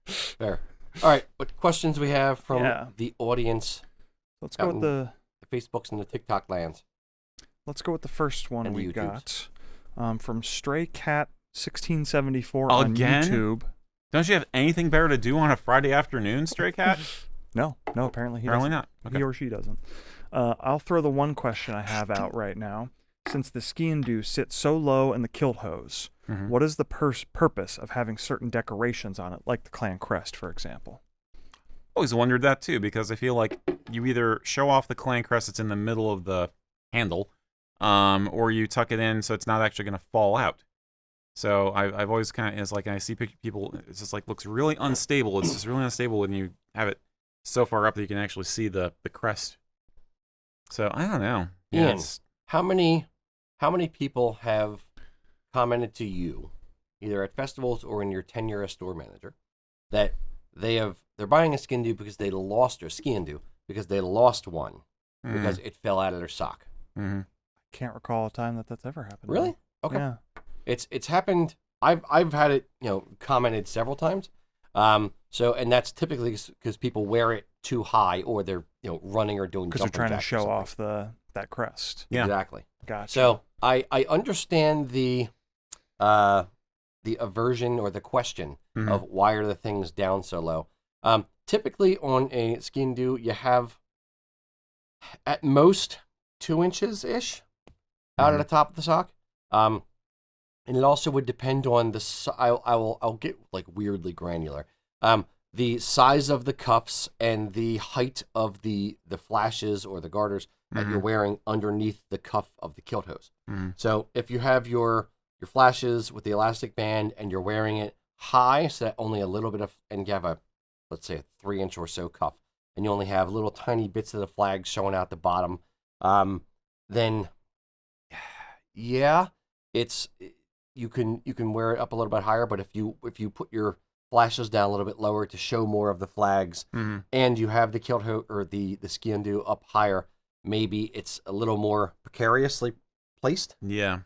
Fair. All right, what questions we have from the audience? Let's go with the Facebooks and the TikTok lands. Let's go with the first one we got from Stray Cat 1674 on YouTube. Don't you have anything better to do on a Friday afternoon, Stray Cat? No, apparently not. Okay. He or she doesn't. I'll throw the one question I have out right now. Since the Sgian Dubh sits so low in the kilt hose, what is the purpose of having certain decorations on it, like the clan crest, for example? Always wondered that too, because I feel like you either show off the clan crest that's in the middle of the handle, or you tuck it in so it's not actually going to fall out. So I've always kind of, it's like, I see people, it's just like, looks really unstable. It's just really unstable when you have it so far up that you can actually see the crest. So I don't know. Ian, how many people have commented to you, either at festivals or in your tenure as store manager, that they're buying a Sgian Dubh because they lost one because it fell out of their sock? Can't recall a time that's ever happened. Really? Okay. Yeah. It's happened. I've had it, commented several times. So, and that's typically because people wear it too high, or they're running or doing because they're trying to show off that crest. Yeah, exactly. Gotcha. So I understand the aversion or the question of why are the things down so low. Typically on a Sgian Dubh, you have at most 2 inches ish out of the top of the sock. And it also would depend on I'll get like weirdly granular. The size of the cuffs and the height of the flashes or the garters that you're wearing underneath the cuff of the kilt hose. So if you have your flashes with the elastic band and you're wearing it high, so that only a little bit of, and you have let's say a 3-inch or so cuff, and you only have little tiny bits of the flag showing out the bottom, then yeah, you can wear it up a little bit higher. But if you put your flashes down a little bit lower to show more of the flags, and you have the kilt or the Sgian Dubh up higher, maybe it's a little more precariously placed. Yeah.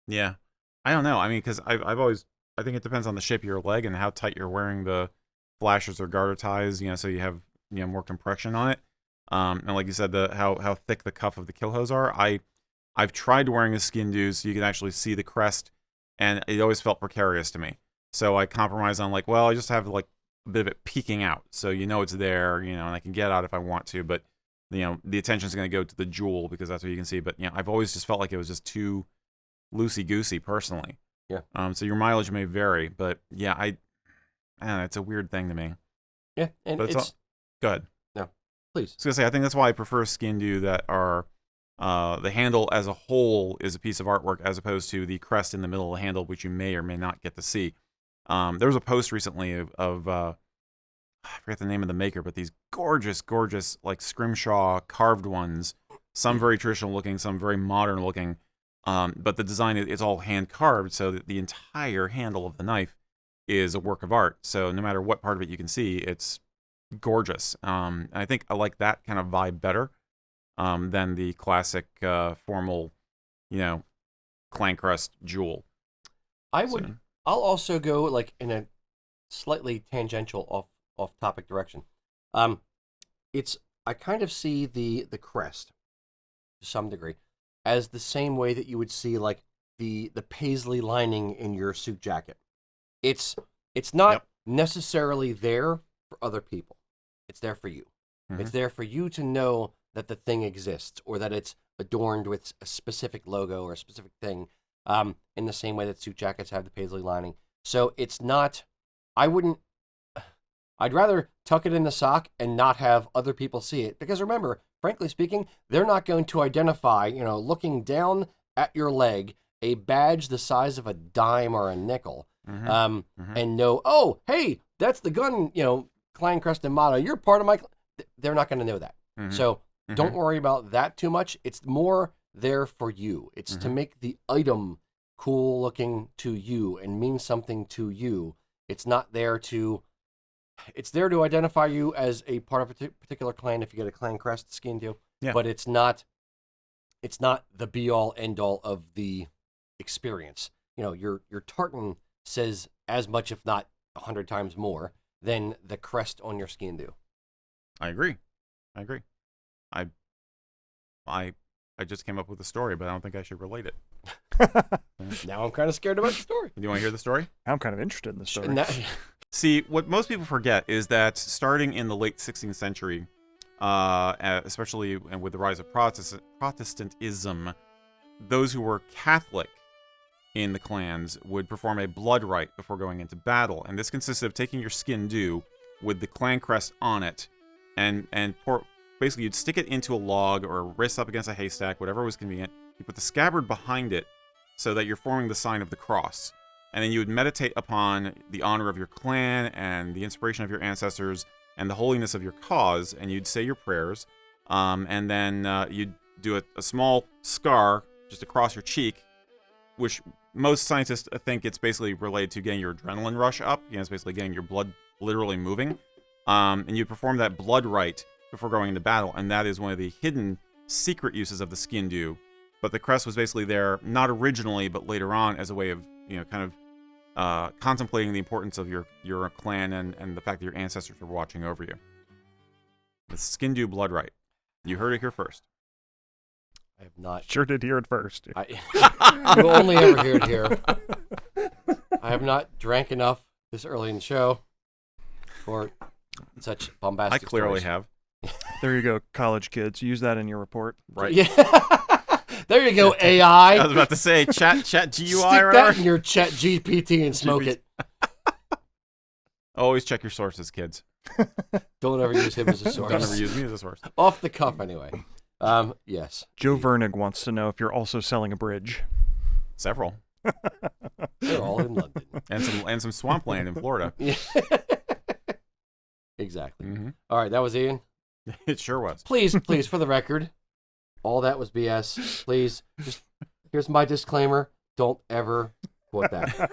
I don't know. I mean, because I think it depends on the shape of your leg and how tight you're wearing the flashes or garter ties. So you have more compression on it. And like you said, how thick the cuff of the kilt hose are. I've tried wearing a Sgian Dubh so you can actually see the crest, and it always felt precarious to me. So I compromised on I just have a bit of it peeking out, so it's there, and I can get out if I want to, but the attention's going to go to the jewel because that's what you can see. But I've always just felt like it was just too loosey-goosey personally. Yeah. So your mileage may vary, but yeah, I don't know, it's a weird thing to me. Yeah, and it's go ahead. No, please. I was going to say, I think that's why I prefer Sgian Dubh that are the handle as a whole is a piece of artwork as opposed to the crest in the middle of the handle, which you may or may not get to see. There was a post recently of I forget the name of the maker, but these gorgeous scrimshaw carved ones, some very traditional looking, some very modern looking, but the design is all hand carved, so that the entire handle of the knife is a work of art. So no matter what part of it you can see, it's gorgeous. And I think I like that kind of vibe better than the classic formal, clan crest jewel. I'll also go in a slightly tangential off topic direction. I kind of see the crest to some degree as the same way that you would see the paisley lining in your suit jacket. It's not necessarily there for other people. It's there for you. It's there for you to know that the thing exists, or that it's adorned with a specific logo or a specific thing, in the same way that suit jackets have the paisley lining. So it's not, I'd rather tuck it in the sock and not have other people see it. Because remember, frankly speaking, they're not going to identify, looking down at your leg, a badge the size of a dime or a nickel, and know, oh, hey, that's the gun, clan crest and motto. You're part of my, they're not going to know that. So don't worry about that too much. It's more there for you. It's to make the item cool looking to you and mean something to you. It's not there to, it's there to identify you as a part of a particular clan if you get a clan crest Sgian Dubh. Yeah. But it's not the be all end all of the experience. Your tartan says as much, if not 100 times more than the crest on your Sgian Dubh. I agree. I just came up with a story, but I don't think I should relate it. Now I'm kind of scared about the story. Do you want to hear the story? I'm kind of interested in the story. See, what most people forget is that starting in the late 16th century, especially with the rise of Protestantism, those who were Catholic in the clans would perform a blood rite before going into battle. And this consisted of taking your Sgian Dubh with the clan crest on it and basically you'd stick it into a log or wrist up against a haystack, whatever was convenient. You put the scabbard behind it so that you're forming the sign of the cross. And then you would meditate upon the honor of your clan and the inspiration of your ancestors and the holiness of your cause, and you'd say your prayers. And then you'd do a small scar just across your cheek, which most scientists think it's basically related to getting your adrenaline rush up. You know, it's basically getting your blood literally moving. And you'd perform that blood rite before going into battle, and that is one of the hidden secret uses of the Sgian Dubh. But the crest was basically there, not originally, but later on as a way of, kind of contemplating the importance of your clan and the fact that your ancestors were watching over you. The Sgian Dubh blood rite. You heard it here first. I have not. Sure did hear it first. You'll only ever hear it here. I have not drank enough this early in the show for such bombastic I clearly stories. have. There you go, college kids. Use that in your report. Right. Yeah. There you go, AI. I was about to say, chat GUI. Stick that in your chat GPT and smoke it. Always check your sources, kids. Don't ever use him as a source. Don't ever use me as a source. Off the cuff, anyway. Yes. Joe Vernig wants to know if you're also selling a bridge. Several. They're all in London. And some swampland in Florida. Yeah. Exactly. Mm-hmm. All right, that was Ian. It sure was. Please, for the record, all that was BS. Please, just here's my disclaimer. Don't ever quote that.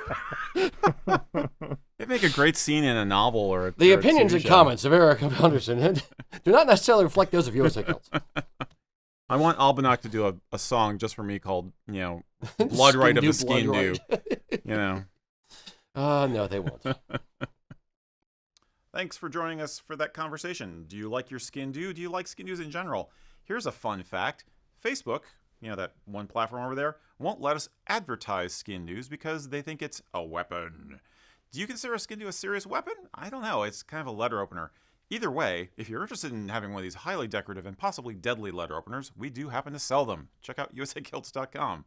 It'd make a great scene in a novel or The or opinions TV and show. comments of Erik Anderson do not necessarily reflect those of USA Kilts. I want Albanach to do a song just for me called, Blood Rite of the Sgian Dubh. No, they won't. Thanks for joining us for that conversation. Do you like your Sgian Dubh? Do you like Sgian Dubhs in general? Here's a fun fact. Facebook, that one platform over there, won't let us advertise Sgian Dubhs because they think it's a weapon. Do you consider a Sgian Dubh a serious weapon? I don't know. It's kind of a letter opener. Either way, if you're interested in having one of these highly decorative and possibly deadly letter openers, we do happen to sell them. Check out usakilts.com.